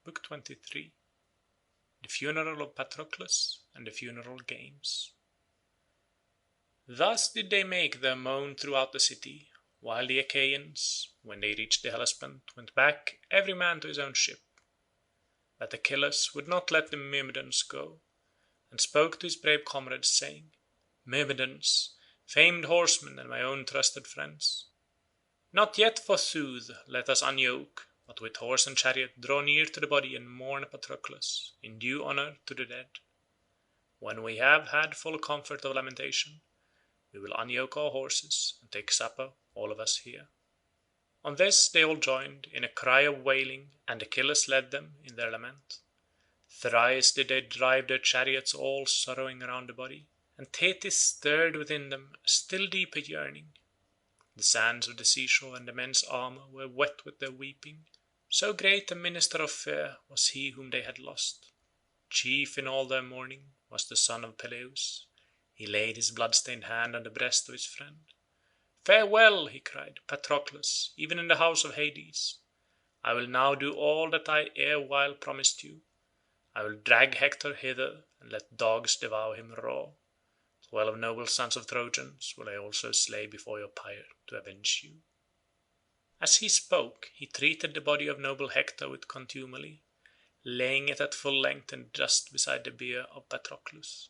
Book 23. The Funeral of Patroclus and the Funeral Games. Thus did they make their moan throughout the city, while the Achaeans, when they reached the Hellespont, went back every man to his own ship. But Achilles would not let the Myrmidons go, and spoke to his brave comrades, saying, Myrmidons, famed horsemen and my own trusted friends, not yet forsooth let us unyoke, but with horse and chariot draw near to the body and mourn Patroclus, in due honour to the dead. When we have had full comfort of lamentation, we will unyoke our horses and take supper, all of us here. On this they all joined in a cry of wailing, and Achilles led them in their lament. Thrice did they drive their chariots all sorrowing around the body, and Thetis stirred within them a still deeper yearning. The sands of the seashore and the men's armour were wet with their weeping. So great a minister of fear was he whom they had lost. Chief in all their mourning was the son of Peleus. He laid his blood-stained hand on the breast of his friend. Farewell, he cried, Patroclus, even in the house of Hades. I will now do all that I erewhile promised you. I will drag Hector hither and let dogs devour him raw. 12 noble sons of Trojans will I also slay before your pyre to avenge you. As he spoke, he treated the body of noble Hector with contumely, laying it at full length in the dust beside the bier of Patroclus.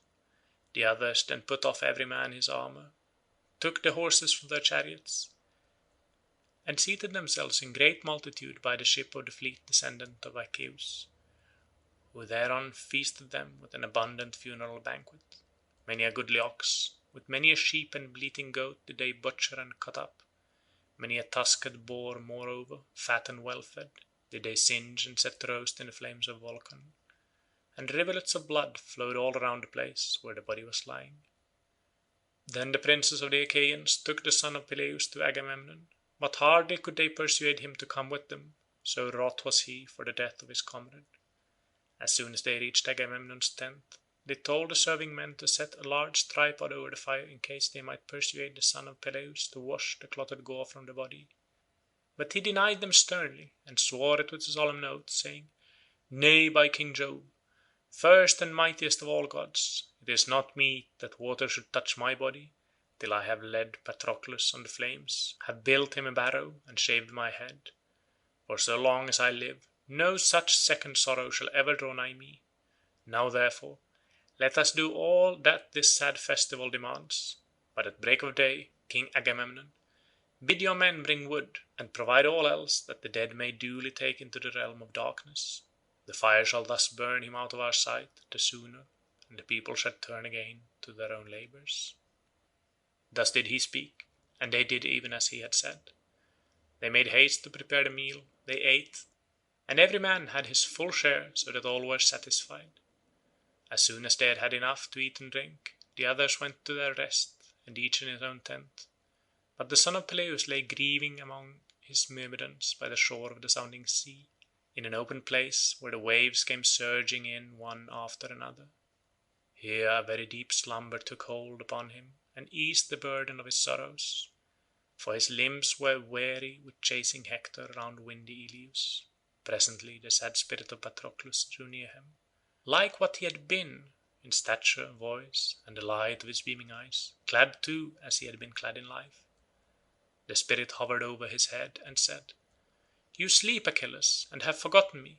The others then put off every man his armour, took the horses from their chariots, and seated themselves in great multitude by the ship of the fleet descendant of Achaeus, who thereon feasted them with an abundant funeral banquet. Many a goodly ox, with many a sheep and bleating goat did they butcher and cut up. Many a tusked boar, moreover, fat and well-fed, did they singe and set to roast in the flames of Vulcan, and rivulets of blood flowed all around the place where the body was lying. Then the princes of the Achaeans took the son of Peleus to Agamemnon, but hardly could they persuade him to come with them, so wroth was he for the death of his comrade. As soon as they reached Agamemnon's tent, they told the serving men to set a large tripod over the fire in case they might persuade the son of Peleus to wash the clotted gore from the body. But he denied them sternly, and swore it with a solemn oath, saying, Nay, by King Jove, first and mightiest of all gods, it is not meet that water should touch my body, till I have led Patroclus on the flames, have built him a barrow, and shaved my head. For so long as I live, no such second sorrow shall ever draw nigh me. Now therefore, let us do all that this sad festival demands, but at break of day, King Agamemnon, bid your men bring wood, and provide all else that the dead may duly take into the realm of darkness. The fire shall thus burn him out of our sight the sooner, and the people shall turn again to their own labours. Thus did he speak, and they did even as he had said. They made haste to prepare the meal, they ate, and every man had his full share so that all were satisfied. As soon as they had had enough to eat and drink, the others went to their rest, and each in his own tent. But the son of Peleus lay grieving among his Myrmidons by the shore of the sounding sea, in an open place where the waves came surging in one after another. Here a very deep slumber took hold upon him, and eased the burden of his sorrows, for his limbs were weary with chasing Hector round windy Ilius. Presently the sad spirit of Patroclus drew near him, like what he had been, in stature, voice, and the light of his beaming eyes, clad too as he had been clad in life. The spirit hovered over his head and said, You sleep, Achilles, and have forgotten me.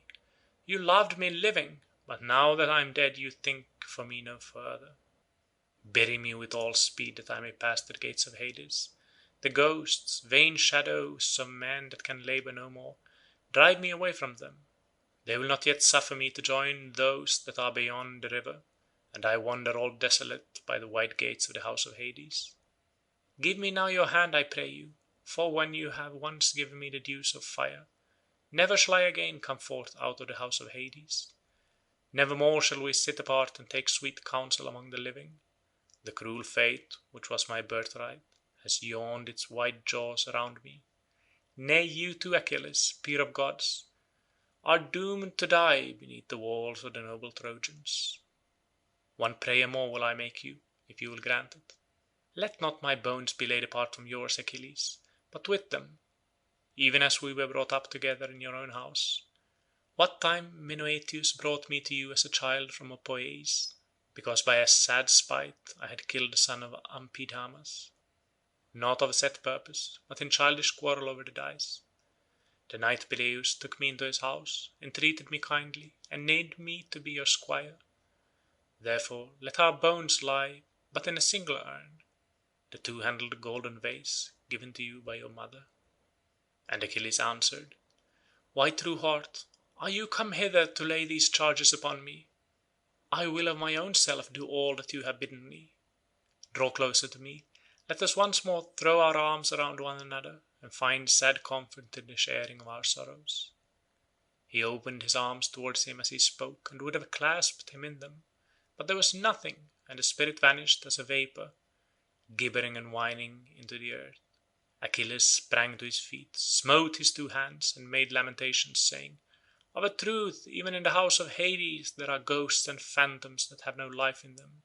You loved me living, but now that I am dead you think for me no further. Bury me with all speed that I may pass to the gates of Hades. The ghosts, vain shadows of men that can labour no more, drive me away from them. They will not yet suffer me to join those that are beyond the river, and I wander all desolate by the wide gates of the house of Hades. Give me now your hand, I pray you, for when you have once given me the dues of fire, never shall I again come forth out of the house of Hades. Never more shall we sit apart and take sweet counsel among the living. The cruel fate, which was my birthright, has yawned its wide jaws around me. Nay, you too, Achilles, peer of gods, are doomed to die beneath the walls of the noble Trojans. One prayer more will I make you, if you will grant it. Let not my bones be laid apart from yours, Achilles, but with them, even as we were brought up together in your own house. What time Menoetius brought me to you as a child from Opoeis, because by a sad spite I had killed the son of Amphidamas, not of a set purpose, but in childish quarrel over the dice. The knight Peleus took me into his house, entreated me kindly, and named me to be your squire. Therefore let our bones lie but in a single urn, the two-handled golden vase given to you by your mother." And Achilles answered, "Why, true heart, are you come hither to lay these charges upon me? I will of my own self do all that you have bidden me. Draw closer to me, let us once more throw our arms around one another, and find sad comfort in the sharing of our sorrows." He opened his arms towards him as he spoke, and would have clasped him in them, but there was nothing, and the spirit vanished as a vapour, gibbering and whining into the earth. Achilles sprang to his feet, smote his two hands, and made lamentations, saying, "Of a truth, even in the house of Hades there are ghosts and phantoms that have no life in them.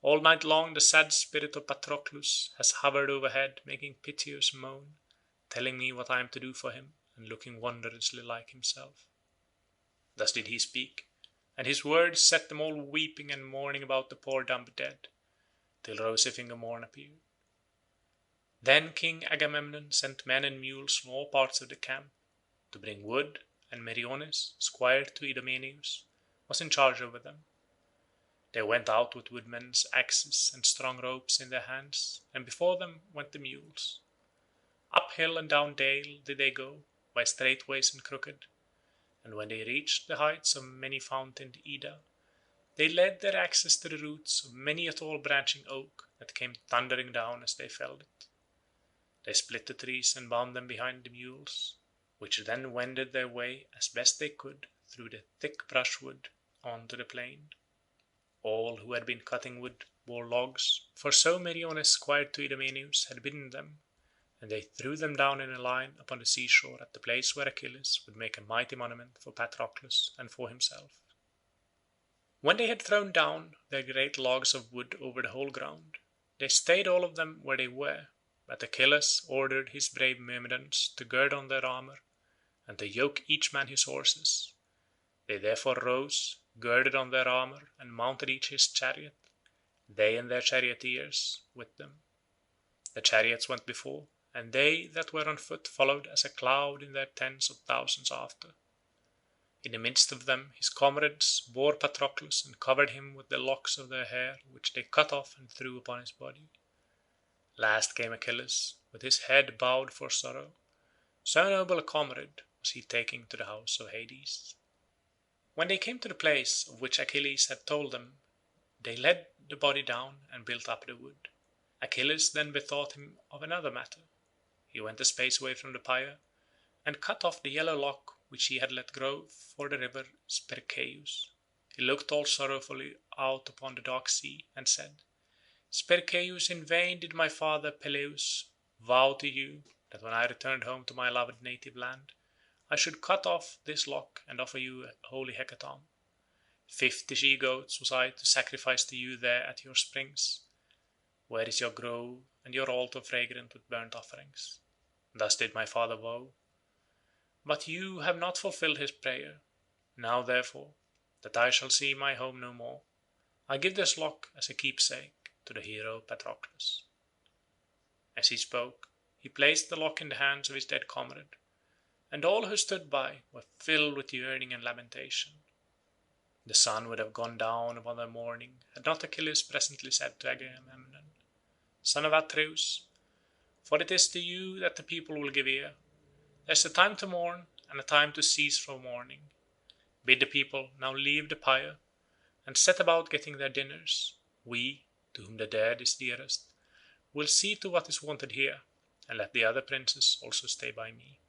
All night long the sad spirit of Patroclus has hovered overhead, making piteous moan, telling me what I am to do for him, and looking wondrously like himself." Thus did he speak, and his words set them all weeping and mourning about the poor dumb dead, till rosy finger morn appeared. Then King Agamemnon sent men and mules from all parts of the camp, to bring wood, and Meriones, squire to Idomeneus, was in charge over them. They went out with woodmen's axes and strong ropes in their hands, and before them went the mules. Up hill and down dale did they go, by straight ways and crooked, and when they reached the heights of many-fountained Ida, they led their axes to the roots of many a tall branching oak that came thundering down as they felled it. They split the trees and bound them behind the mules, which then wended their way as best they could through the thick brushwood on to the plain. All who had been cutting wood bore logs, for so Meriones squire to Idomeneus had bidden them, and they threw them down in a line upon the seashore at the place where Achilles would make a mighty monument for Patroclus and for himself. When they had thrown down their great logs of wood over the whole ground, they stayed all of them where they were, but Achilles ordered his brave Myrmidons to gird on their armour, and to yoke each man his horses. They therefore rose, girded on their armour, and mounted each his chariot, they and their charioteers with them. The chariots went before, and they that were on foot followed as a cloud in their tens of thousands after. In the midst of them his comrades bore Patroclus and covered him with the locks of their hair, which they cut off and threw upon his body. Last came Achilles, with his head bowed for sorrow, so noble a comrade was he taking to the house of Hades. When they came to the place of which Achilles had told them, they laid the body down and built up the wood. Achilles then bethought him of another matter. He went a space away from the pyre, and cut off the yellow lock which he had let grow for the river Spercheius. He looked all sorrowfully out upon the dark sea, and said, "Spercheius, in vain did my father Peleus vow to you that when I returned home to my loved native land, I should cut off this lock and offer you a holy hecatomb. 50 she-goats was I to sacrifice to you there at your springs, where is your grove and your altar fragrant with burnt offerings. Thus did my father vow. But you have not fulfilled his prayer. Now therefore, that I shall see my home no more, I give this lock as a keepsake to the hero Patroclus." As he spoke, he placed the lock in the hands of his dead comrade, and all who stood by were filled with yearning and lamentation. The sun would have gone down upon their mourning had not Achilles presently said to Agamemnon, "Son of Atreus, for it is to you that the people will give ear. There is a time to mourn and a time to cease from mourning. Bid the people now leave the pyre, and set about getting their dinners. We, to whom the dead is dearest, will see to what is wanted here, and let the other princes also stay by me."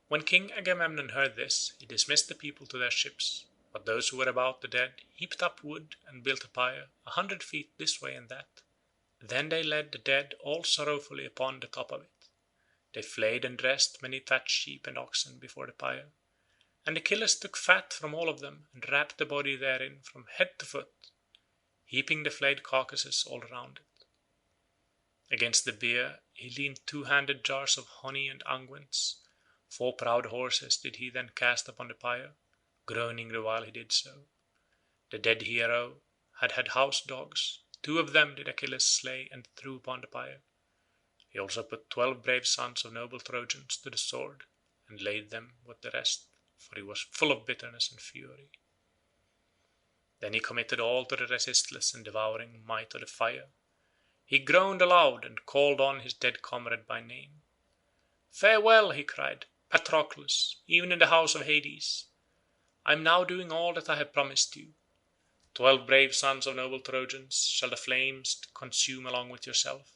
When King Agamemnon heard this, he dismissed the people to their ships, but those who were about the dead heaped up wood and built a pyre 100 feet this way and that. Then they led the dead all sorrowfully upon the top of it. They flayed and dressed many fat sheep and oxen before the pyre, and Achilles took fat from all of them and wrapped the body therein from head to foot, heaping the flayed carcasses all around it. Against the bier he leaned 2-handed jars of honey and unguents. 4 proud horses did he then cast upon the pyre, groaning the while he did so. The dead hero had house dogs. 2 of them did Achilles slay and threw upon the pyre. He also put 12 brave sons of noble Trojans to the sword, and laid them with the rest, for he was full of bitterness and fury. Then he committed all to the resistless and devouring might of the fire. He groaned aloud and called on his dead comrade by name. "Farewell," he cried, "Patroclus, even in the house of Hades. I am now doing all that I have promised you. 12 brave sons of noble Trojans shall the flames consume along with yourself,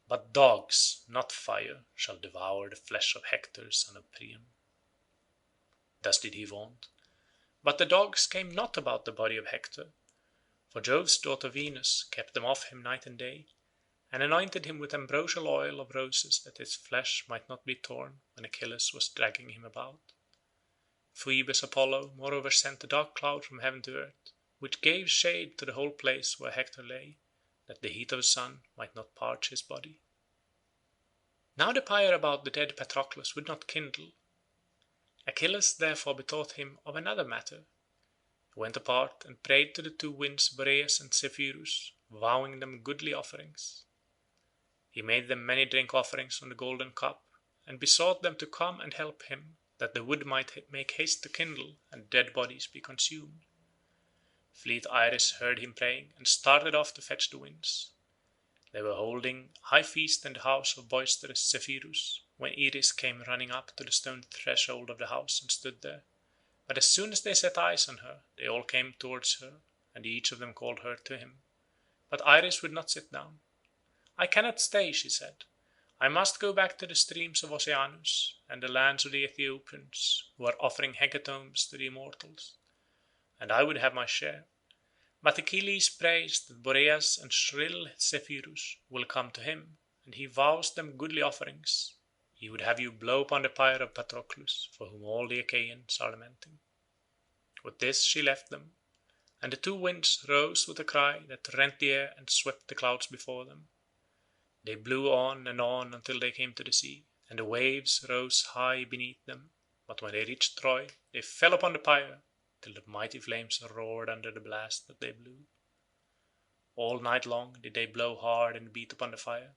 but dogs, not fire, shall devour the flesh of Hector son of Priam." Thus did he vaunt, but the dogs came not about the body of Hector, for Jove's daughter Venus kept them off him night and day, and anointed him with ambrosial oil of roses that his flesh might not be torn when Achilles was dragging him about. Phoebus Apollo moreover sent a dark cloud from heaven to earth, which gave shade to the whole place where Hector lay, that the heat of the sun might not parch his body. Now the pyre about the dead Patroclus would not kindle. Achilles therefore bethought him of another matter. He went apart and prayed to the 2 winds Boreas and Zephyrus, vowing them goodly offerings. He made them many drink offerings from the golden cup, and besought them to come and help him, that the wood might make haste to kindle and dead bodies be consumed. Fleet Iris heard him praying, and started off to fetch the winds. They were holding high feast in the house of boisterous Zephyrus, when Iris came running up to the stone threshold of the house and stood there. But as soon as they set eyes on her, they all came towards her, and each of them called her to him. But Iris would not sit down. "I cannot stay," she said. "I must go back to the streams of Oceanus, and the lands of the Ethiopians, who are offering hecatombs to the immortals, and I would have my share. But Achilles prays that Boreas and shrill Zephyrus will come to him, and he vows them goodly offerings. He would have you blow upon the pyre of Patroclus, for whom all the Achaeans are lamenting." With this she left them, and the 2 winds rose with a cry that rent the air and swept the clouds before them. They blew on until they came to the sea, and the waves rose high beneath them. But when they reached Troy, they fell upon the pyre, till the mighty flames roared under the blast that they blew. All night long did they blow hard and beat upon the fire,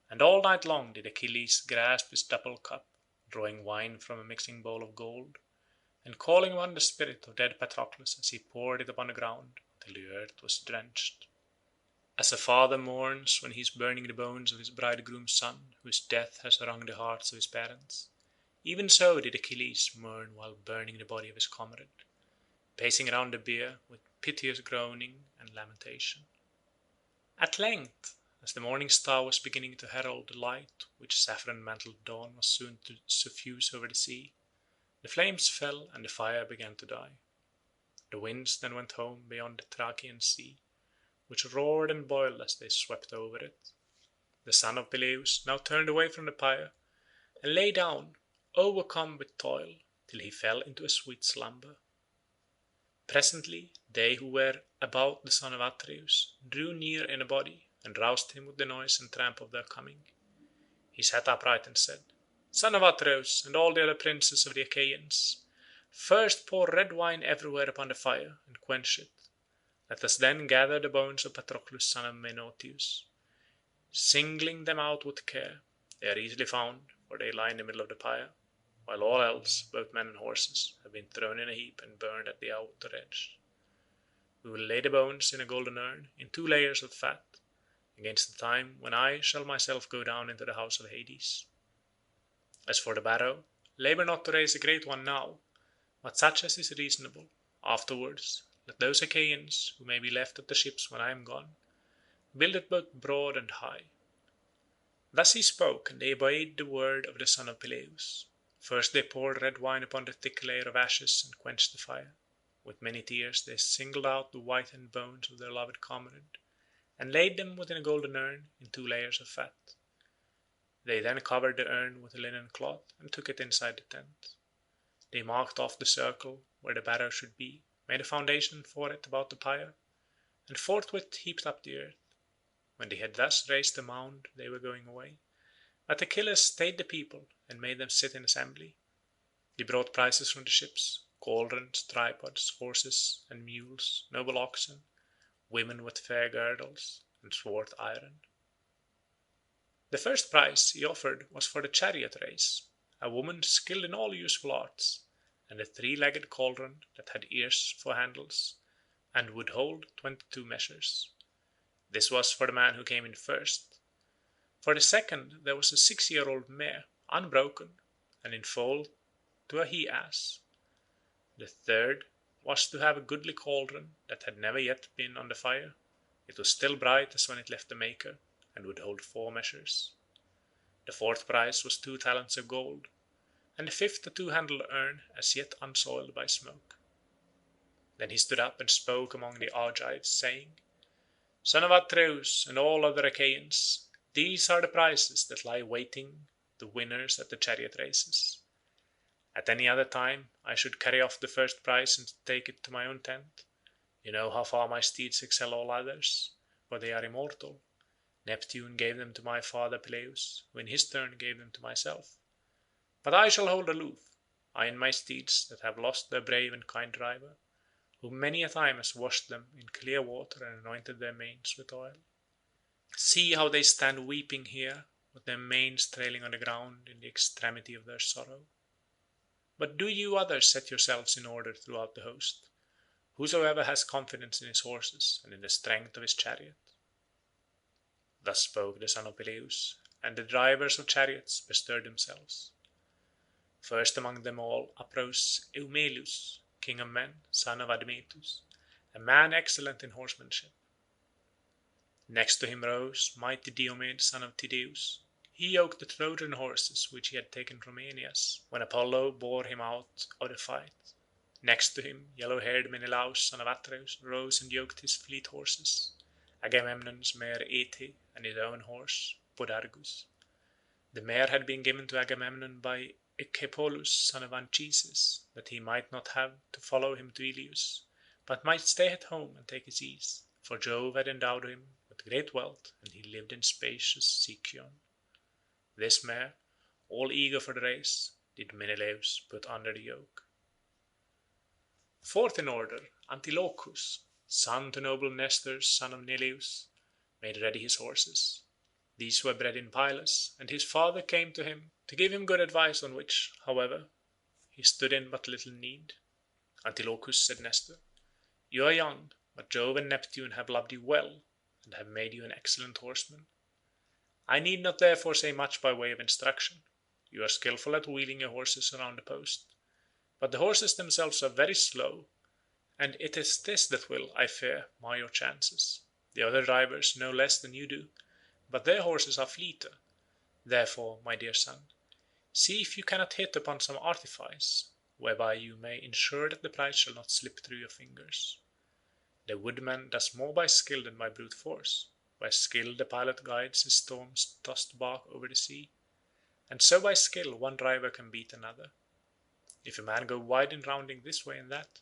and all night long did Achilles grasp his double cup, drawing wine from a mixing bowl of gold, and calling on the spirit of dead Patroclus as he poured it upon the ground till the earth was drenched. As a father mourns when he is burning the bones of his bridegroom's son, whose death has wrung the hearts of his parents, even so did Achilles mourn while burning the body of his comrade, pacing round the bier with piteous groaning and lamentation. At length, as the morning star was beginning to herald the light which saffron-mantled dawn was soon to suffuse over the sea, the flames fell and the fire began to die. The winds then went home beyond the Thracian sea, which roared and boiled as they swept over it. The son of Peleus now turned away from the pyre, and lay down, overcome with toil, till he fell into a sweet slumber. Presently they who were about the son of Atreus drew near in a body, and roused him with the noise and tramp of their coming. He sat upright and said, "Son of Atreus, and all the other princes of the Achaeans, first pour red wine everywhere upon the fire, and quench it. Let us then gather the bones of Patroclus son of Menoetius, singling them out with care. They are easily found, for they lie in the middle of the pyre, while all else, both men and horses, have been thrown in a heap and burned at the outer edge. We will lay the bones in a golden urn, in 2 layers of fat, against the time when I shall myself go down into the house of Hades. As for the barrow, labour not to raise a great one now, but such as is reasonable. Afterwards, let those Achaeans, who may be left at the ships when I am gone, build it both broad and high." Thus he spoke, and they obeyed the word of the son of Peleus. First they poured red wine upon the thick layer of ashes and quenched the fire. With many tears they singled out the whitened bones of their loved comrade, and laid them within a golden urn in 2 layers of fat. They then covered the urn with a linen cloth and took it inside the tent. They marked off the circle where the barrow should be, made a foundation for it about the pyre, and forthwith heaped up the earth. When they had thus raised the mound they were going away, but Achilles stayed the people and made them sit in assembly. They brought prizes from the ships, cauldrons, tripods, horses and mules, noble oxen, women with fair girdles, and swart iron. The first prize he offered was for the chariot race, a woman skilled in all useful arts, and a three-legged cauldron that had ears for handles, and would hold 22 measures. This was for the man who came in first. For the second there was a 6-year-old mare, unbroken, and in foal to a he-ass. The third was to have a goodly cauldron that had never yet been on the fire. It was still bright as when it left the maker, and would hold 4 measures. The fourth prize was 2 talents of gold, and the fifth a 2-handled urn as yet unsoiled by smoke. Then he stood up and spoke among the Argives, saying, "Son of Atreus and all other Achaeans, these are the prizes that lie waiting the winners at the chariot races. At any other time I should carry off the first prize and take it to my own tent. You know how far my steeds excel all others, for they are immortal. Neptune gave them to my father Peleus, who in his turn gave them to myself. But I shall hold aloof, I and my steeds that have lost their brave and kind driver, who many a time has washed them in clear water and anointed their manes with oil. See how they stand weeping here, with their manes trailing on the ground in the extremity of their sorrow. But do you others set yourselves in order throughout the host, whosoever has confidence in his horses and in the strength of his chariot." Thus spoke the son of Peleus, and the drivers of chariots bestirred themselves. First among them all uprose Eumelus, king of men, son of Admetus, a man excellent in horsemanship. Next to him rose mighty Diomed, son of Tydeus. He yoked the Trojan horses which he had taken from Aeneas, when Apollo bore him out of the fight. Next to him yellow-haired Menelaus, son of Atreus, rose and yoked his fleet horses, Agamemnon's mare Ete and his own horse Podargus. The mare had been given to Agamemnon by Echepolus, son of Anchises, that he might not have to follow him to Ilius, but might stay at home and take his ease, for Jove had endowed him with great wealth, and he lived in spacious Sicyon. This mare, all eager for the race, did Menelaus put under the yoke. Fourth in order, Antilochus, son to noble Nestor, son of Neleus, made ready his horses. These were bred in Pylos, and his father came to him to give him good advice, on which, however, he stood in but little need. "Antilochus," said Nestor, "you are young, but Jove and Neptune have loved you well, and have made you an excellent horseman. I need not therefore say much by way of instruction. You are skilful at wheeling your horses around the post, but the horses themselves are very slow, and it is this that will, I fear, mar your chances. The other drivers know less than you do, but their horses are fleeter. Therefore, my dear son, see if you cannot hit upon some artifice, whereby you may ensure that the prize shall not slip through your fingers. The woodman does more by skill than by brute force. By skill the pilot guides his storm-tossed bark over the sea, and so by skill one driver can beat another. If a man go wide in rounding this way and that,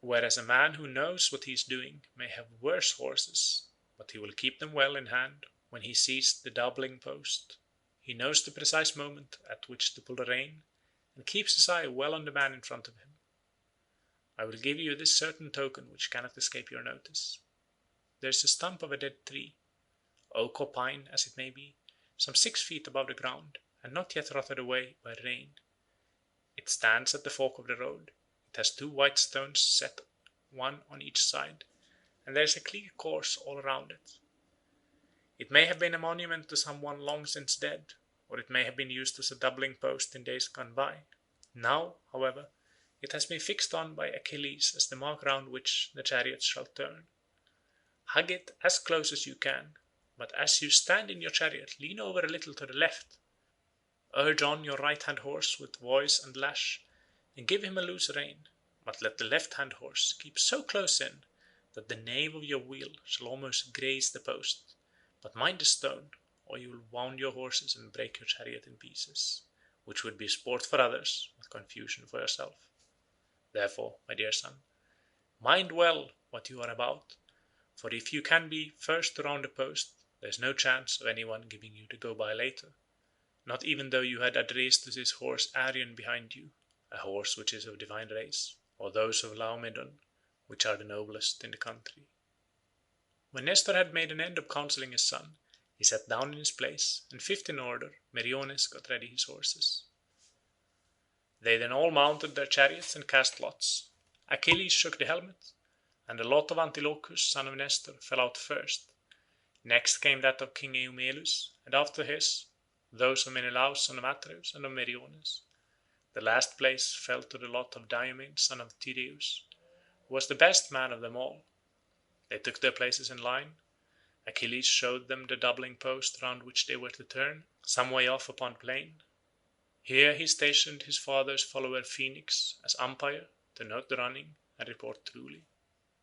whereas a man who knows what he is doing may have worse horses, but he will keep them well in hand when he sees the doubling post. He knows the precise moment at which to pull the rein, and keeps his eye well on the man in front of him. I will give you this certain token which cannot escape your notice. There is a stump of a dead tree, oak or pine as it may be, some 6 feet above the ground, and not yet rotted away by rain. It stands at the fork of the road. It has 2 white stones set one on each side, and there is a clear course all round it. It may have been a monument to some one long since dead, or it may have been used as a doubling post in days gone by. Now, however, it has been fixed on by Achilles as the mark round which the chariots shall turn. Hug it as close as you can, but as you stand in your chariot lean over a little to the left. Urge on your right-hand horse with voice and lash, and give him a loose rein, but let the left-hand horse keep so close in that the nave of your wheel shall almost graze the post, but mind the stone, or you will wound your horses and break your chariot in pieces, which would be sport for others, but confusion for yourself. Therefore, my dear son, mind well what you are about, for if you can be first to round the post, there is no chance of anyone giving you the go-by later, not even though you had Adrestus' horse Arion behind you, a horse which is of divine race, or those of Laomedon, which are the noblest in the country. When Nestor had made an end of counselling his son, he sat down in his place, and fifth in order, Meriones got ready his horses. They then all mounted their chariots and cast lots. Achilles shook the helmet, and the lot of Antilochus son of Nestor fell out first. Next came that of King Eumelus, and after his, those of Menelaus son of Atreus and of Meriones. The last place fell to the lot of Diomed son of Tydeus, who was the best man of them all. They took their places in line. Achilles showed them the doubling post round which they were to turn, some way off upon the plain. Here he stationed his father's follower Phoenix as umpire to note the running and report truly.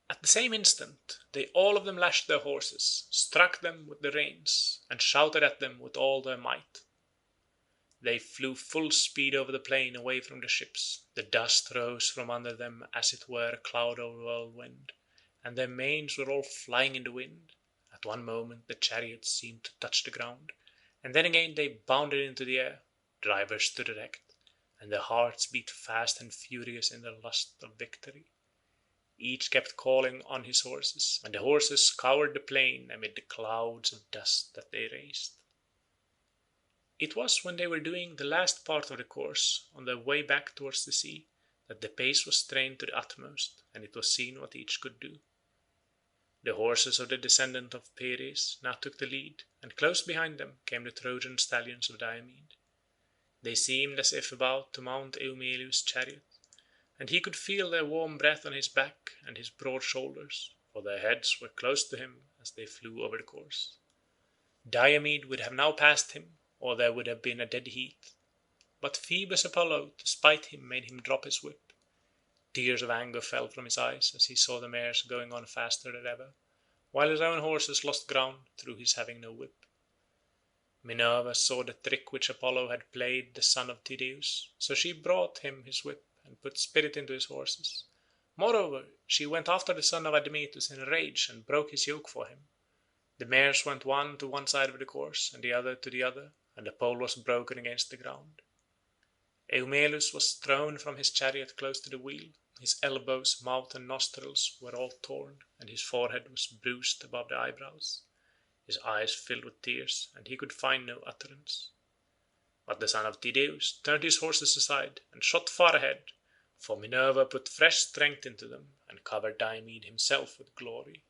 At the same instant they all of them lashed their horses, struck them with the reins, and shouted at them with all their might. They flew full speed over the plain away from the ships. The dust rose from under them as it were a cloud of whirlwind, and their manes were all flying in the wind. At one moment the chariots seemed to touch the ground, and then again they bounded into the air. Drivers stood erect, and their hearts beat fast and furious in their lust of victory. Each kept calling on his horses, and the horses scoured the plain amid the clouds of dust that they raised. It was when they were doing the last part of the course, on their way back towards the sea, that the pace was strained to the utmost, and it was seen what each could do. The horses of the descendant of Peres now took the lead, and close behind them came the Trojan stallions of Diomed. They seemed as if about to mount Eumelus' chariot, and he could feel their warm breath on his back and his broad shoulders, for their heads were close to him as they flew over the course. Diomed would have now passed him, or there would have been a dead heat, but Phoebus Apollo, to spite him, made him drop his whip. Tears of anger fell from his eyes as he saw the mares going on faster than ever, while his own horses lost ground through his having no whip. Minerva saw the trick which Apollo had played the son of Tydeus, so she brought him his whip and put spirit into his horses. Moreover, she went after the son of Admetus in a rage and broke his yoke for him. The mares went one to one side of the course and the other to the other, and the pole was broken against the ground. Eumelus was thrown from his chariot close to the wheel. His elbows, mouth, and nostrils were all torn, and his forehead was bruised above the eyebrows. His eyes filled with tears, and he could find no utterance. But the son of Tydeus turned his horses aside and shot far ahead, for Minerva put fresh strength into them and covered Diomed himself with glory.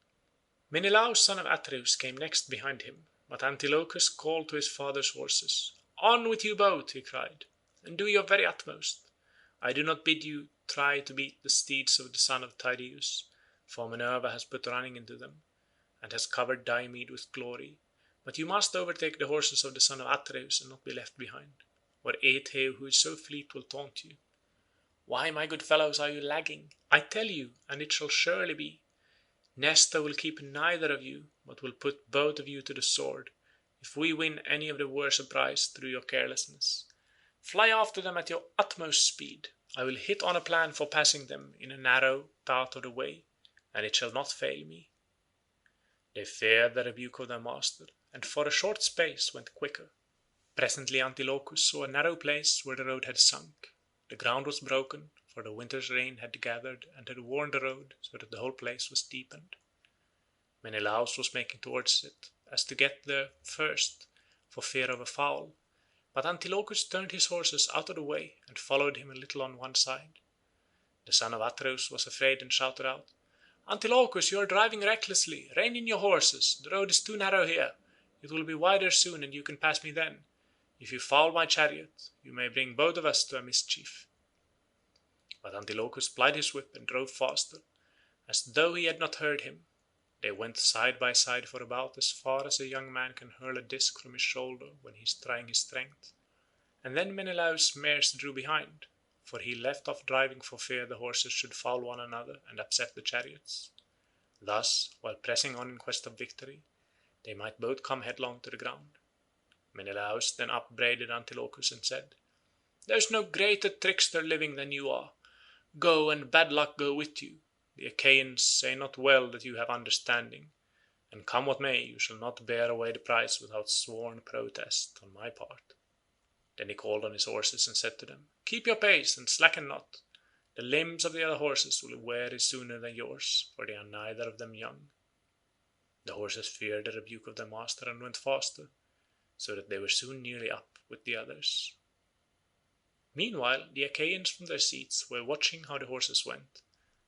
Menelaus son of Atreus came next behind him, but Antilochus called to his father's horses. "On with you both," he cried, "and do your very utmost. I do not bid you try to beat the steeds of the son of Tydeus, for Minerva has put running into them, and has covered Diomed with glory, but you must overtake the horses of the son of Atreus and not be left behind, or Aethe who is so fleet will taunt you. Why, my good fellows, are you lagging? I tell you, and it shall surely be, Nestor will keep neither of you, but will put both of you to the sword, if we win any of the worse a prize through your carelessness. Fly after them at your utmost speed. I will hit on a plan for passing them in a narrow part of the way, and it shall not fail me." They feared the rebuke of their master, and for a short space went quicker. Presently Antilochus saw a narrow place where the road had sunk. The ground was broken, for the winter's rain had gathered and had worn the road so that the whole place was deepened. Menelaus was making towards it, as to get there first, for fear of a foul, but Antilochus turned his horses out of the way and followed him a little on one side. The son of Atreus was afraid and shouted out, "Antilochus, you are driving recklessly. Rein in your horses. The road is too narrow here. It will be wider soon, and you can pass me then. If you foul my chariot, you may bring both of us to a mischief." But Antilochus plied his whip and drove faster, as though he had not heard him. They went side by side for about as far as a young man can hurl a disc from his shoulder when he is trying his strength, and then Menelaus' mares drew behind, for he left off driving for fear the horses should foul one another and upset the chariots. Thus, while pressing on in quest of victory, they might both come headlong to the ground. Menelaus then upbraided Antilochus and said, "There is no greater trickster living than you are. Go, and bad luck go with you. The Achaeans say not well that you have understanding, and come what may, you shall not bear away the prize without sworn protest on my part." Then he called on his horses and said to them, keep your pace and slacken not. The limbs of the other horses will weary sooner than yours, for they are neither of them young." The horses feared the rebuke of their master and went faster, so that they were soon nearly up with the others. Meanwhile the Achaeans from their seats were watching how the horses went,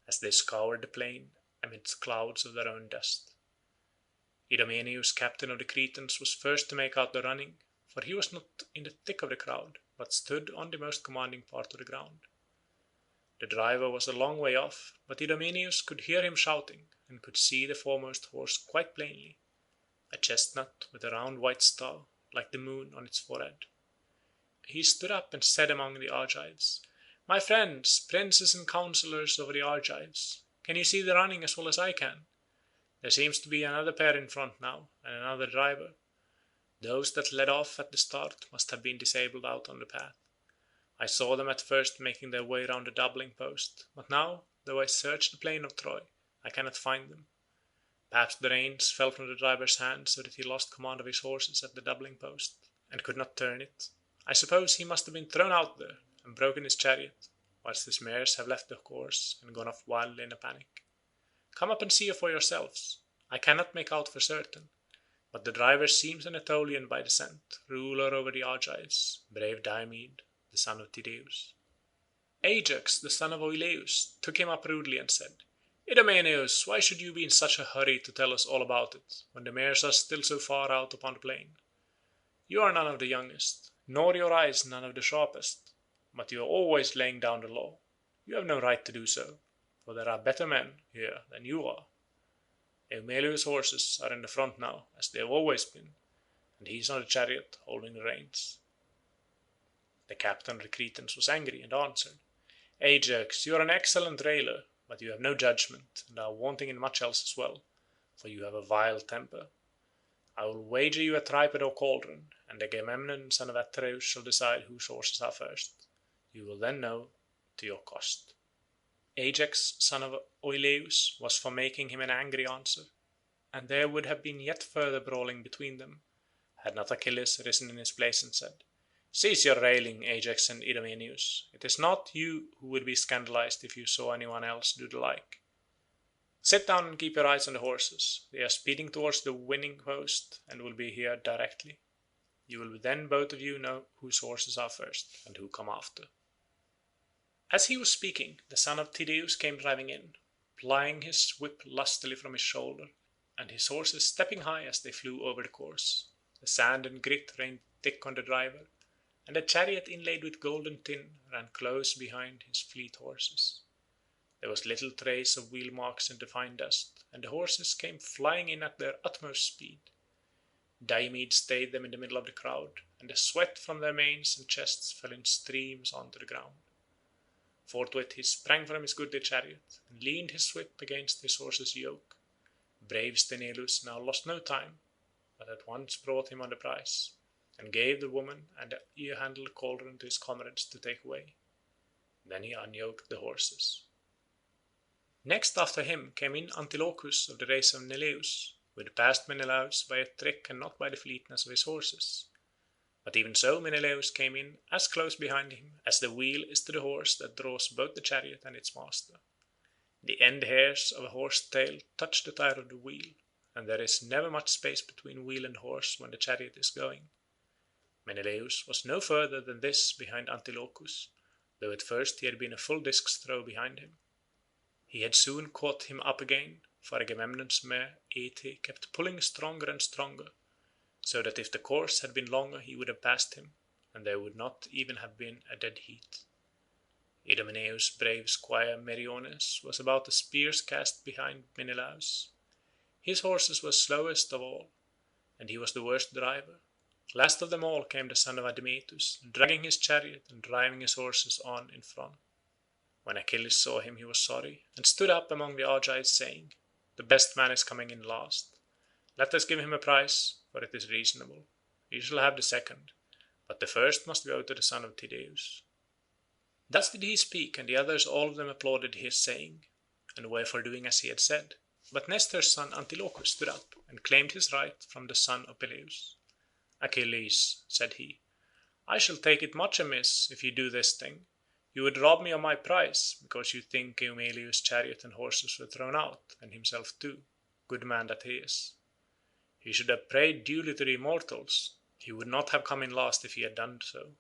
as they scoured the plain amidst clouds of their own dust. Idomeneus, captain of the Cretans, was first to make out the running, for he was not in the thick of the crowd, but stood on the most commanding part of the ground. The driver was a long way off, but Idomeneus could hear him shouting, and could see the foremost horse quite plainly, a chestnut with a round white star, like the moon, on its forehead. He stood up and said among the Argives, "My friends, princes and counsellors of the Argives, can you see the running as well as I can? There seems to be another pair in front now, and another driver. Those that led off at the start must have been disabled out on the path. I saw them at first making their way round the doubling post, but now, though I search the plain of Troy, I cannot find them. Perhaps the reins fell from the driver's hand so that he lost command of his horses at the doubling post, and could not turn it. I suppose he must have been thrown out there, and broken his chariot, whilst his mares have left the course and gone off wildly in a panic. Come up and see for yourselves. I cannot make out for certain, but the driver seems an Aetolian by descent, ruler over the Argives, brave Diomed, the son of Tydeus." Ajax, the son of Oileus, took him up rudely and said, "Idomeneus, why should you be in such a hurry to tell us all about it, when the mares are still so far out upon the plain? You are none of the youngest, nor your eyes none of the sharpest, but you are always laying down the law. You have no right to do so, for there are better men here than you are. Eumelus's horses are in the front now, as they have always been, and he is on the chariot holding the reins." The captain of the Cretans was angry, and answered, "Ajax, you are an excellent railer, but you have no judgment, and are wanting in much else as well, for you have a vile temper. I will wager you a tripod or cauldron, and Agamemnon son of Atreus shall decide whose horses are first. You will then know to your cost." Ajax son of Oileus was for making him an angry answer, and there would have been yet further brawling between them, had not Achilles risen in his place and said, "Cease your railing, Ajax and Idomeneus. It is not you who would be scandalized if you saw anyone else do the like. Sit down and keep your eyes on the horses. They are speeding towards the winning post, and will be here directly. You will then both of you know whose horses are first, and who come after." As he was speaking, the son of Tydeus came driving in, plying his whip lustily from his shoulder, and his horses stepping high as they flew over the course. The sand and grit rained thick on the driver, and the chariot inlaid with gold and tin ran close behind his fleet horses. There was little trace of wheel marks in the fine dust, and the horses came flying in at their utmost speed. Diomed stayed them in the middle of the crowd, and the sweat from their manes and chests fell in streams onto the ground. Forthwith he sprang from his goodly chariot, and leaned his whip against his horse's yoke. Brave Sthenelus now lost no time, but at once brought him on the prize, and gave the woman and the ear-handled cauldron to his comrades to take away. Then he unyoked the horses. Next after him came in Antilochus of the race of Neleus, who had passed Menelaus by a trick and not by the fleetness of his horses. But even so Menelaus came in as close behind him as the wheel is to the horse that draws both the chariot and its master. The end hairs of a horse's tail touch the tire of the wheel, and there is never much space between wheel and horse when the chariot is going. Menelaus was no further than this behind Antilochus, though at first he had been a full disc's throw behind him. He had soon caught him up again, for Agamemnon's mare Aete kept pulling stronger and stronger, so that if the course had been longer he would have passed him, and there would not even have been a dead heat. Idomeneus' brave squire Meriones was about a spear's cast behind Menelaus. His horses were slowest of all, and he was the worst driver. Last of them all came the son of Admetus, dragging his chariot and driving his horses on in front. When Achilles saw him he was sorry, and stood up among the Argives saying, "The best man is coming in last. Let us give him a prize, for it is reasonable. He shall have the second, but the first must go to the son of Tydeus." Thus did he speak, and the others all of them applauded his saying, and were for doing as he had said. But Nestor's son Antilochus stood up, and claimed his right from the son of Peleus. "Achilles," said he, "I shall take it much amiss if you do this thing, You would rob me of my prize, because you think Eumelus' chariot and horses were thrown out, and himself too, good man that he is. He should have prayed duly to the immortals. He would not have come in last if he had done so.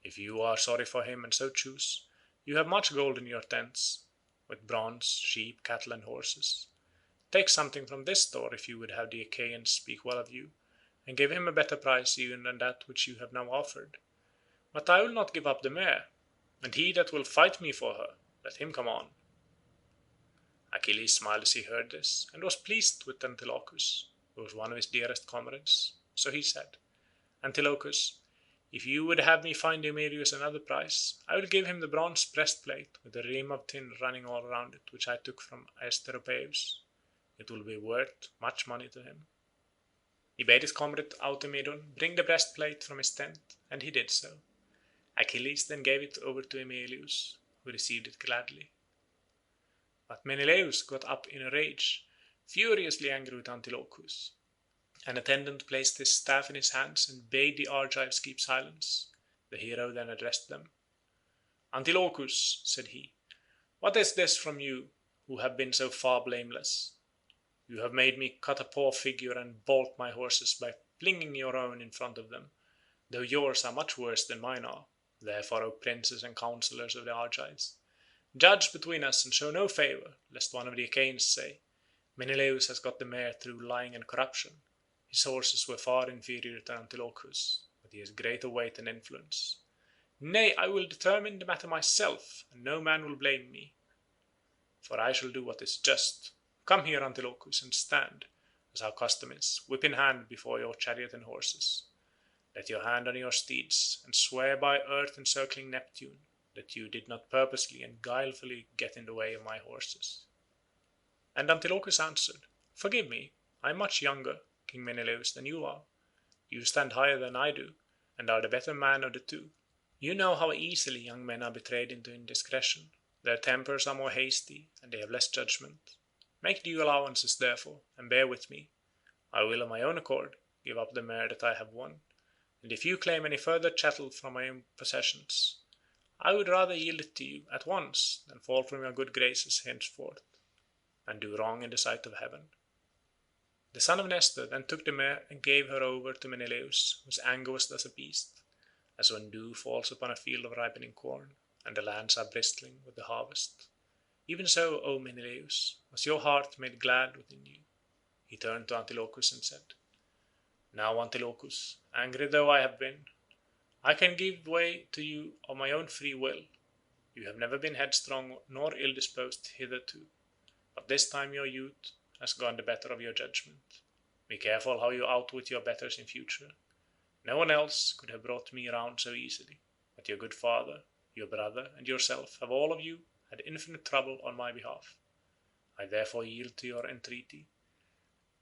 If you are sorry for him and so choose, you have much gold in your tents, with bronze, sheep, cattle, and horses. Take something from this store if you would have the Achaeans speak well of you, and give him a better price even than that which you have now offered. But I will not give up the mare, and he that will fight me for her, let him come on." Achilles smiled as he heard this, and was pleased with Antilochus, who was one of his dearest comrades. So he said, "Antilochus, if you would have me find Eumelus another prize, I will give him the bronze breastplate with a rim of tin running all round it, which I took from Asteropaeus. It will be worth much money to him." He bade his comrade Automedon bring the breastplate from his tent, and he did so. Achilles then gave it over to Eumelus, who received it gladly. But Menelaus got up in a rage, furiously angry with Antilochus. An attendant placed his staff in his hands and bade the Argives keep silence. The hero then addressed them. "Antilochus," said he, "what is this from you, who have been so far blameless? You have made me cut a poor figure and bolt my horses by flinging your own in front of them, though yours are much worse than mine are. Therefore, O princes and counsellors of the Argives, judge between us and show no favour, lest one of the Achaeans say, 'Menelaus has got the mare through lying and corruption. His horses were far inferior to Antilochus, but he has greater weight and influence.' Nay, I will determine the matter myself, and no man will blame me, for I shall do what is just. Come here, Antilochus, and stand, as our custom is, whip in hand before your chariot and horses. Let your hand on your steeds, and swear by earth encircling Neptune that you did not purposely and guilefully get in the way of my horses." And Antilochus answered, "Forgive me, I am much younger, King Menelaus, than you are. You stand higher than I do, and are the better man of the two. You know how easily young men are betrayed into indiscretion. Their tempers are more hasty, and they have less judgment. Make due allowances, therefore, and bear with me. I will of my own accord give up the mare that I have won, and if you claim any further chattel from my own possessions, I would rather yield it to you at once than fall from your good graces henceforth, and do wrong in the sight of heaven." The son of Nestor then took the mare and gave her over to Menelaus, whose anger was thus appeased, as when dew falls upon a field of ripening corn, and the lands are bristling with the harvest. Even so, O Menelaus, was your heart made glad within you. He turned to Antilochus and said, "Now, Antilochus, angry though I have been, I can give way to you of my own free will. You have never been headstrong nor ill-disposed hitherto, but this time your youth has gone the better of your judgment. Be careful how you outwit your betters in future. No one else could have brought me round so easily, but your good father, your brother, and yourself have all of you had infinite trouble on my behalf. I therefore yield to your entreaty,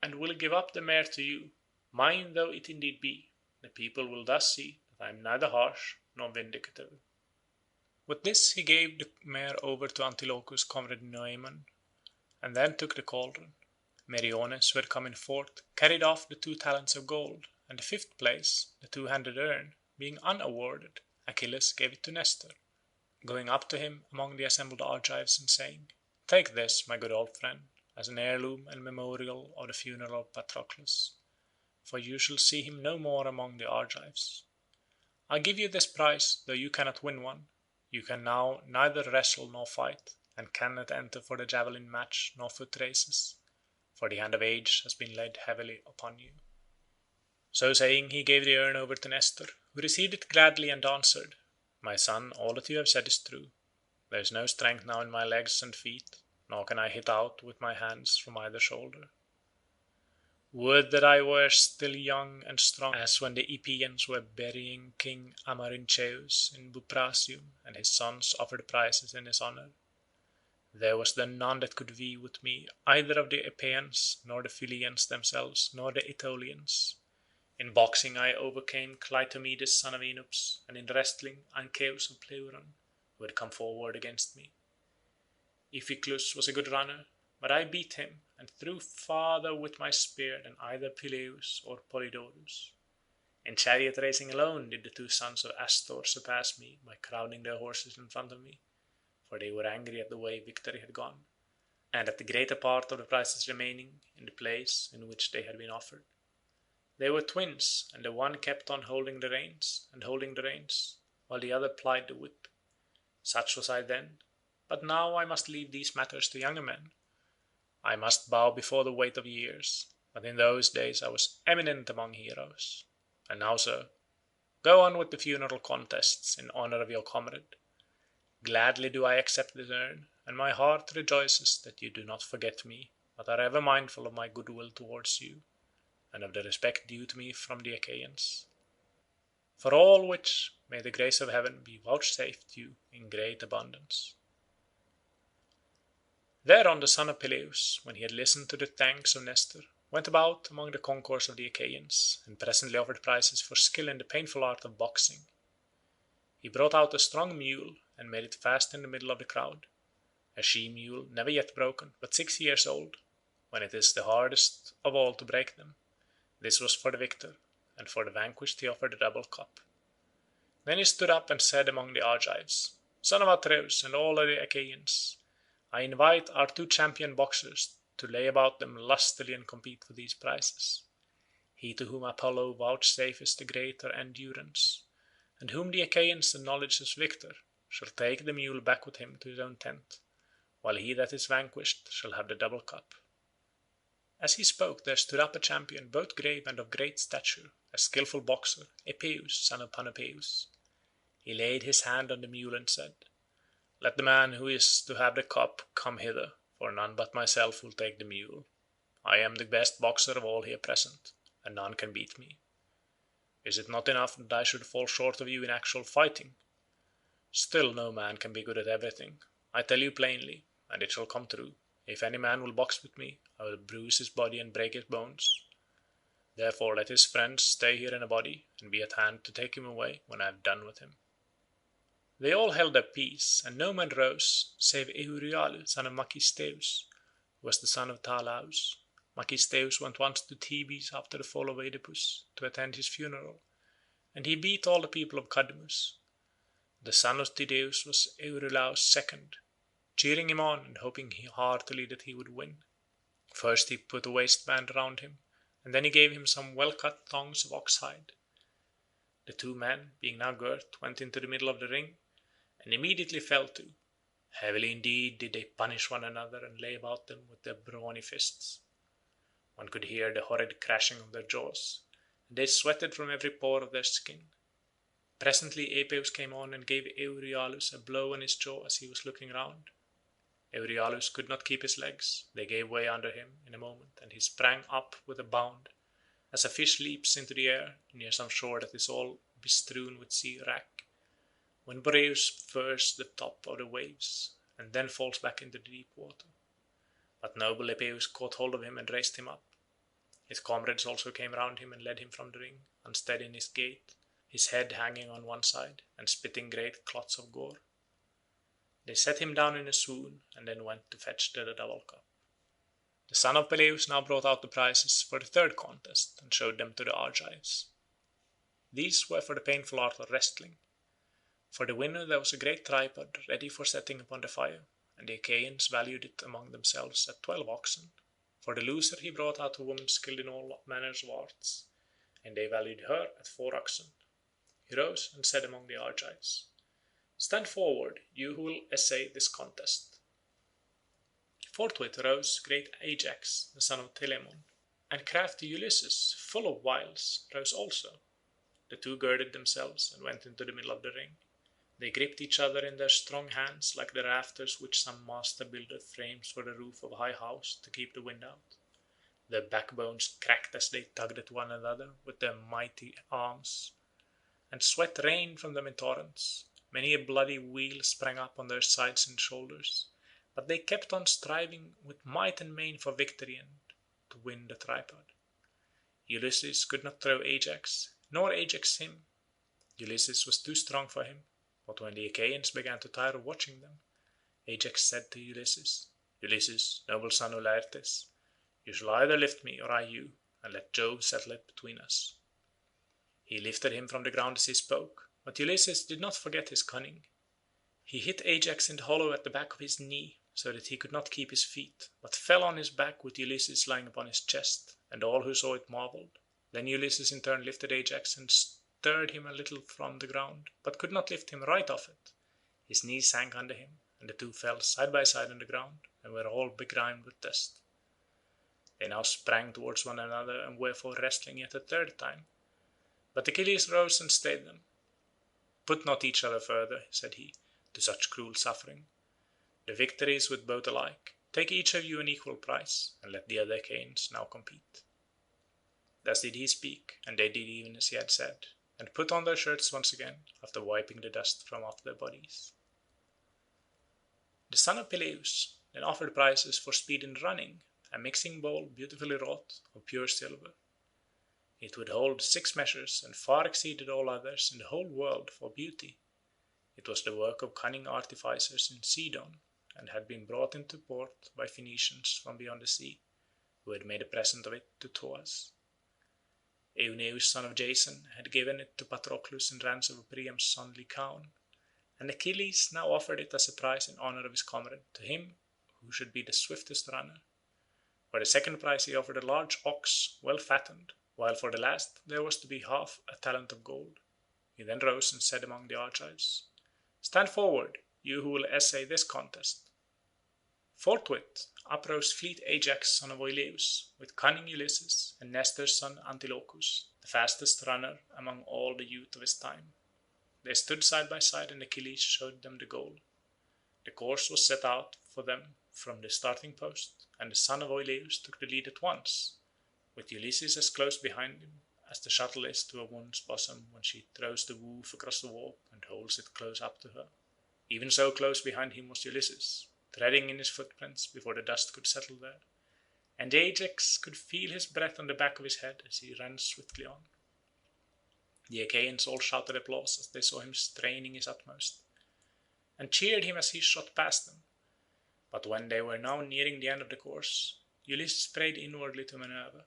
and will give up the mare to you, mine though it indeed be. The people will thus see that I am neither harsh nor vindicative." With this he gave the mare over to Antilochus' comrade Noemon, and then took the cauldron. Meriones, who had come in fourth, carried off the 2 talents of gold, and the 5th place, the 2-handed urn, being unawarded, Achilles gave it to Nestor, going up to him among the assembled Argives and saying, "Take this, my good old friend, as an heirloom and memorial of the funeral of Patroclus, for you shall see him no more among the Argives. I give you this prize, though you cannot win one. You can now neither wrestle nor fight, and cannot enter for the javelin match nor foot races, for the hand of age has been laid heavily upon you." So saying, he gave the urn over to Nestor, who received it gladly and answered, "My son, all that you have said is true. There is no strength now in my legs and feet, nor can I hit out with my hands from either shoulder. Would that I were still young and strong as when the Epeans were burying King Amarynceus in Buprasium, and his sons offered prizes in his honour. There was then none that could vie with me, either of the Epeans, nor the Pylians themselves, nor the Aetolians. In boxing I overcame Clytomedes son of Enops, and in wrestling Ancaeus of Pleuron, who had come forward against me. Iphiclus was a good runner, but I beat him, and threw farther with my spear than either Peleus or Polydorus. In chariot racing alone did the two sons of Astor surpass me by crowding their horses in front of me, for they were angry at the way victory had gone, and at the greater part of the prizes remaining in the place in which they had been offered. They were twins, and the one kept on holding the reins, while the other plied the whip. Such was I then, but now I must leave these matters to younger men. I must bow before the weight of years, but in those days I was eminent among heroes. And now, sir, go on with the funeral contests in honor of your comrade. Gladly do I accept this urn, and my heart rejoices that you do not forget me, but are ever mindful of my goodwill towards you, and of the respect due to me from the Achaeans. For all which may the grace of heaven be vouchsafed you in great abundance. Thereon the son of Peleus, when he had listened to the thanks of Nestor, went about among the concourse of the Achaeans, and presently offered prizes for skill in the painful art of boxing. He brought out a strong mule, and made it fast in the middle of the crowd, a she-mule never yet broken, but 6 years old, when it is the hardest of all to break them. This was for the victor, and for the vanquished he offered a double cup. Then he stood up and said among the Argives, "Son of Atreus and all the Achaeans, I invite our 2 champion boxers to lay about them lustily and compete for these prizes. He to whom Apollo vouchsafes the greater endurance, and whom the Achaeans acknowledge as victor, shall take the mule back with him to his own tent, while he that is vanquished shall have the double cup." As he spoke there stood up a champion both grave and of great stature, a skilful boxer, Epeus, son of Panopeus. He laid his hand on the mule and said, "Let the man who is to have the cup come hither, for none but myself will take the mule. I am the best boxer of all here present, and none can beat me. Is it not enough that I should fall short of you in actual fighting? Still no man can be good at everything. I tell you plainly, and it shall come true, if any man will box with me, I will bruise his body and break his bones. Therefore let his friends stay here in a body, and be at hand to take him away when I have done with him." They all held their peace, and no man rose, save Euryalus, son of Macisteus, who was the son of Talaus. Macisteus went once to Thebes after the fall of Oedipus, to attend his funeral, and he beat all the people of Cadmus. The son of Tydeus was Euryalus' second, cheering him on and hoping heartily that he would win. First he put a waistband round him, and then he gave him some well-cut thongs of ox-hide. The 2 men, being now girt, went into the middle of the ring, and immediately fell to. Heavily indeed did they punish one another and lay about them with their brawny fists. One could hear the horrid crashing of their jaws, and they sweated from every pore of their skin. Presently Epeus came on and gave Euryalus a blow on his jaw as he was looking round. Euryalus could not keep his legs, they gave way under him in a moment, and he sprang up with a bound, as a fish leaps into the air near some shore that is all bestrewn with sea wrack, when Boreas first the top of the waves, and then falls back into the deep water. But noble Epeus caught hold of him and raised him up. His comrades also came round him and led him from the ring, unsteady in his gait, his head hanging on one side, and spitting great clots of gore. They set him down in a swoon, and then went to fetch the double cup. The son of Peleus now brought out the prizes for the 3rd contest, and showed them to the Argives. These were for the painful art of wrestling. For the winner there was a great tripod ready for setting upon the fire, and the Achaeans valued it among themselves at 12 oxen. For the loser he brought out a woman skilled in all manners of arts, and they valued her at 4 oxen. He rose and said among the Argives, "Stand forward, you who will essay this contest." Forthwith rose great Ajax, the son of Telamon, and crafty Ulysses, full of wiles, rose also. The 2 girded themselves and went into the middle of the ring. They gripped each other in their strong hands like the rafters which some master builder frames for the roof of a high house to keep the wind out. Their backbones cracked as they tugged at one another with their mighty arms, and sweat rained from them in torrents. Many a bloody weal sprang up on their sides and shoulders, but they kept on striving with might and main for victory and to win the tripod. Ulysses could not throw Ajax, nor Ajax him. Ulysses was too strong for him, but when the Achaeans began to tire of watching them, Ajax said to Ulysses, "Ulysses, noble son of Laertes, you shall either lift me or I you, and let Jove settle it between us." He lifted him from the ground as he spoke, but Ulysses did not forget his cunning. He hit Ajax in the hollow at the back of his knee, so that he could not keep his feet, but fell on his back with Ulysses lying upon his chest, and all who saw it marvelled. Then Ulysses in turn lifted Ajax and stirred him a little from the ground, but could not lift him right off it. His knees sank under him, and the two fell side by side on the ground, and were all begrimed with dust. They now sprang towards one another, and were for wrestling yet a third time. But Achilles rose and stayed them. "Put not each other further," said he, "to such cruel suffering. The victory is with both alike. Take each of you an equal prize, and let the other Achaeans now compete." Thus did he speak, and they did even as he had said, and put on their shirts once again, after wiping the dust from off their bodies. The son of Peleus then offered prizes for speed in running, a mixing bowl beautifully wrought of pure silver. It would hold 6 measures, and far exceeded all others in the whole world for beauty. It was the work of cunning artificers in Sidon, and had been brought into port by Phoenicians from beyond the sea, who had made a present of it to Thoas. Eueneus son of Jason had given it to Patroclus in ransom of Priam's son Lycaon, and Achilles now offered it as a prize in honour of his comrade to him who should be the swiftest runner. For the second prize he offered a large ox well fattened, while for the last there was to be half a talent of gold. He then rose and said among the Argives, "Stand forward, you who will essay this contest." Forthwith up rose fleet Ajax son of Oileus, with cunning Ulysses, and Nestor's son Antilochus, the fastest runner among all the youth of his time. They stood side by side, and Achilles showed them the goal. The course was set out for them from the starting post, and the son of Oileus took the lead at once, with Ulysses as close behind him as the shuttle is to a woman's bosom when she throws the woof across the warp and holds it close up to her. Even so close behind him was Ulysses, treading in his footprints before the dust could settle there, and Ajax could feel his breath on the back of his head as he ran swiftly on. The Achaeans all shouted applause as they saw him straining his utmost, and cheered him as he shot past them. But when they were now nearing the end of the course, Ulysses prayed inwardly to Minerva.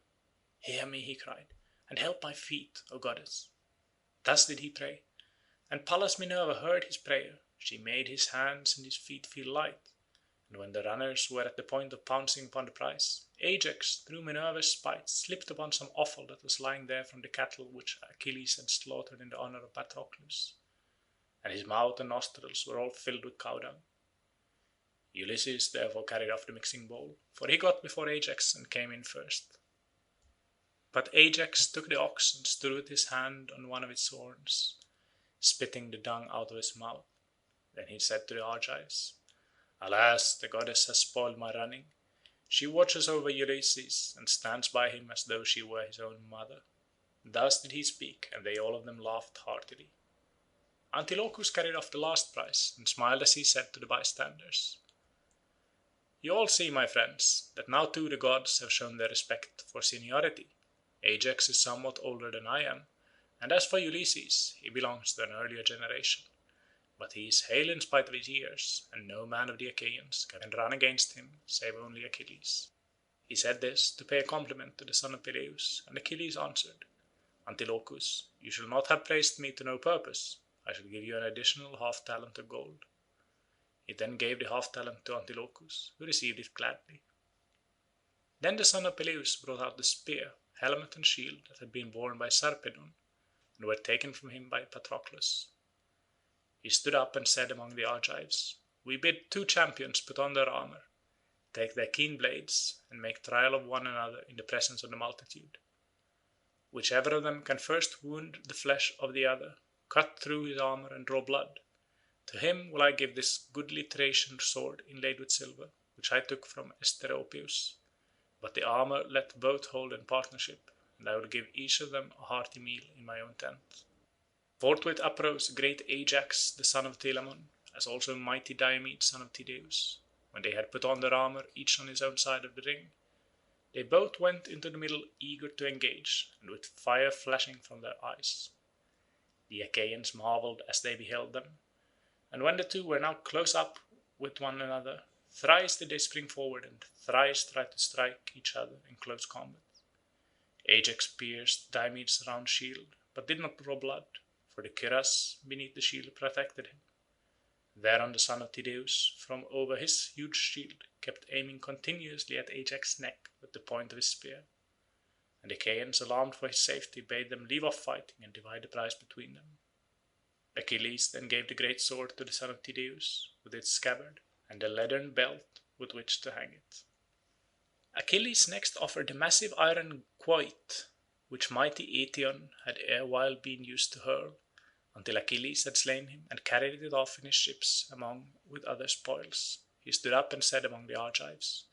"Hear me," he cried, "and help my feet, O goddess." Thus did he pray, and Pallas Minerva heard his prayer. She made his hands and his feet feel light, and when the runners were at the point of pouncing upon the prize, Ajax, through Minerva's spite, slipped upon some offal that was lying there from the cattle which Achilles had slaughtered in the honour of Patroclus, and his mouth and nostrils were all filled with cow dung. Ulysses therefore carried off the mixing bowl, for he got before Ajax and came in first. But Ajax took the ox and strewed his hand on one of its horns, spitting the dung out of his mouth. Then he said to the Argives, "Alas, the goddess has spoiled my running. She watches over Ulysses and stands by him as though she were his own mother." Thus did he speak, and they all of them laughed heartily. Antilochus carried off the last prize, and smiled as he said to the bystanders, "You all see, my friends, that now too the gods have shown their respect for seniority. Ajax is somewhat older than I am, and as for Ulysses, he belongs to an earlier generation. But he is hale in spite of his years, and no man of the Achaeans can run against him save only Achilles." He said this to pay a compliment to the son of Peleus, and Achilles answered, "Antilochus, you shall not have praised me to no purpose. I shall give you an additional half talent of gold." He then gave the half talent to Antilochus, who received it gladly. Then the son of Peleus brought out the spear, helmet, and shield that had been worn by Sarpedon, and were taken from him by Patroclus. He stood up and said among the Argives, "We bid 2 champions put on their armour, take their keen blades, and make trial of one another in the presence of the multitude. Whichever of them can first wound the flesh of the other, cut through his armour and draw blood, to him will I give this goodly Thracian sword inlaid with silver, which I took from Asteropaeus. But the armour let both hold in partnership, and I will give each of them a hearty meal in my own tent." Forthwith uprose great Ajax the son of Telamon, as also mighty Diomed son of Tydeus. When they had put on their armour each on his own side of the ring, they both went into the middle eager to engage, and with fire flashing from their eyes. The Achaeans marvelled as they beheld them, and when the two were now close up with one another, thrice did they spring forward and thrice tried to strike each other in close combat. Ajax pierced Diomed's round shield, but did not draw blood, for the cuirass beneath the shield protected him. Thereon the son of Tydeus, from over his huge shield, kept aiming continuously at Ajax's neck with the point of his spear. And the Achaeans, alarmed for his safety, bade them leave off fighting and divide the prize between them. Achilles then gave the great sword to the son of Tydeus, with its scabbard, and the leathern belt with which to hang it. Achilles next offered the massive iron quoit, which mighty Eetion had erewhile been used to hurl, until Achilles had slain him and carried it off in his ships among with other spoils. He stood up and said among the Argives,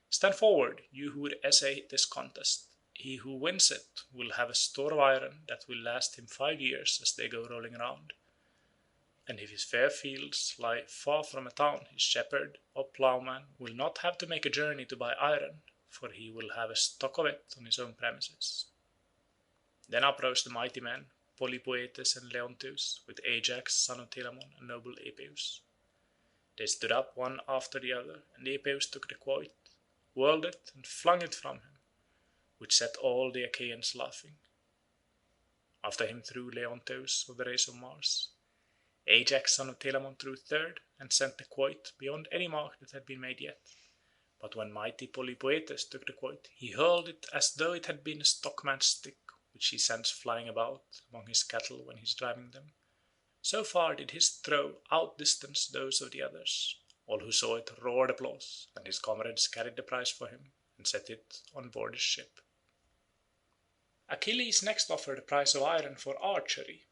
"Stand forward, you who would essay this contest. He who wins it will have a store of iron that will last him 5 years as they go rolling round. And if his fair fields lie far from a town, his shepherd or ploughman will not have to make a journey to buy iron, for he will have a stock of it on his own premises." Then uprose the mighty men, Polypoetes and Leonteus, with Ajax son of Telamon and noble Epeus. They stood up one after the other, and Epeus took the quoit, whirled it, and flung it from him, which set all the Achaeans laughing. After him threw Leonteus of the race of Mars. Ajax son of Telamon threw third, and sent the quoit beyond any mark that had been made yet. But when mighty Polypoetes took the quoit, he hurled it as though it had been a stockman's stick, which he sends flying about among his cattle when he is driving them. So far did his throw outdistance those of the others. All who saw it roared applause, and his comrades carried the prize for him and set it on board his ship. Achilles next offered a prize of iron for archery,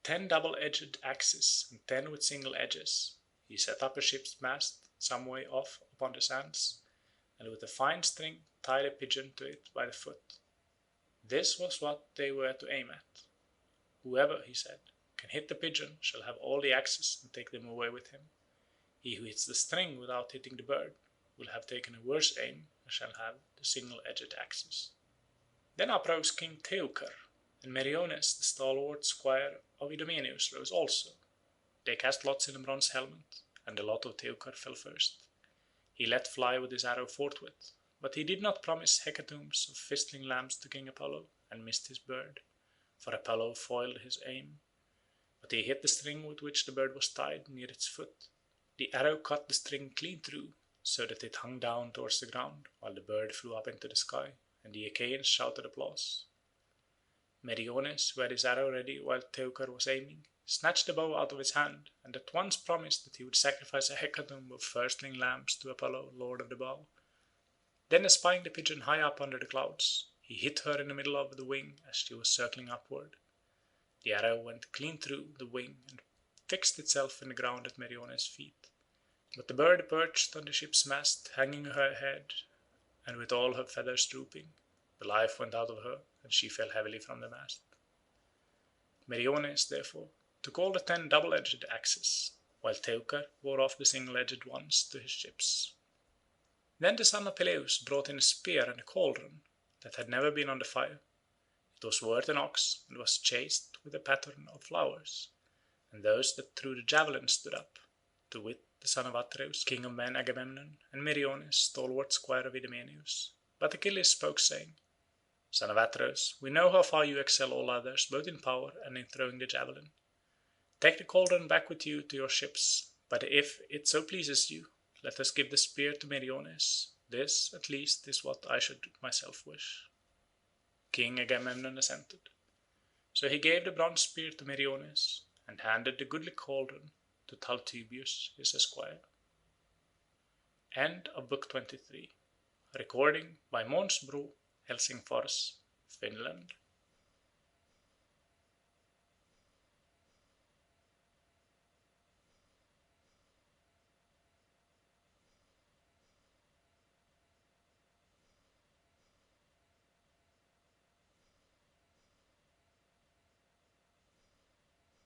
10 double-edged axes and 10 with single edges. He set up a ship's mast some way off upon the sands, and with a fine string tied a pigeon to it by the foot. This was what they were to aim at. Whoever, he said, can hit the pigeon shall have all the axes and take them away with him. He who hits the string without hitting the bird will have taken a worse aim and shall have the single-edged axes. Then uprose King Teucer, and Meriones, the stalwart squire of Idomeneus, rose also. They cast lots in a bronze helmet, and the lot of Teucer fell first. He let fly with his arrow forthwith, but he did not promise hecatombs of fistling lambs to King Apollo, and missed his bird, for Apollo foiled his aim. But he hit the string with which the bird was tied near its foot. The arrow cut the string clean through, so that it hung down towards the ground, while the bird flew up into the sky, and the Achaeans shouted applause. Meriones, who had his arrow ready while Teucer was aiming, snatched the bow out of his hand, and at once promised that he would sacrifice a hecatomb of firstling lambs to Apollo, lord of the bow. Then, espying the pigeon high up under the clouds, he hit her in the middle of the wing as she was circling upward. The arrow went clean through the wing and fixed itself in the ground at Meriones' feet. But the bird perched on the ship's mast, hanging her head, and with all her feathers drooping. The life went out of her, and she fell heavily from the mast. Meriones, therefore, took all the 10 double-edged axes, while Teucer bore off the single-edged ones to his ships. Then the son of Peleus brought in a spear and a cauldron that had never been on the fire. It was worth an ox, and was chased with a pattern of flowers. And those that threw the javelin stood up, to wit the son of Atreus, king of men Agamemnon, and Meriones, stalwart squire of Idomeneus. But Achilles spoke, saying, "Son of Atreus, we know how far you excel all others, both in power and in throwing the javelin. Take the cauldron back with you to your ships, but if it so pleases you, let us give the spear to Meriones. This, at least, is what I should myself wish." King Agamemnon assented. So he gave the bronze spear to Meriones, and handed the goodly cauldron to Talthybius, his esquire. End of Book 23. Recording by Måns Bro, Helsingfors, Finland.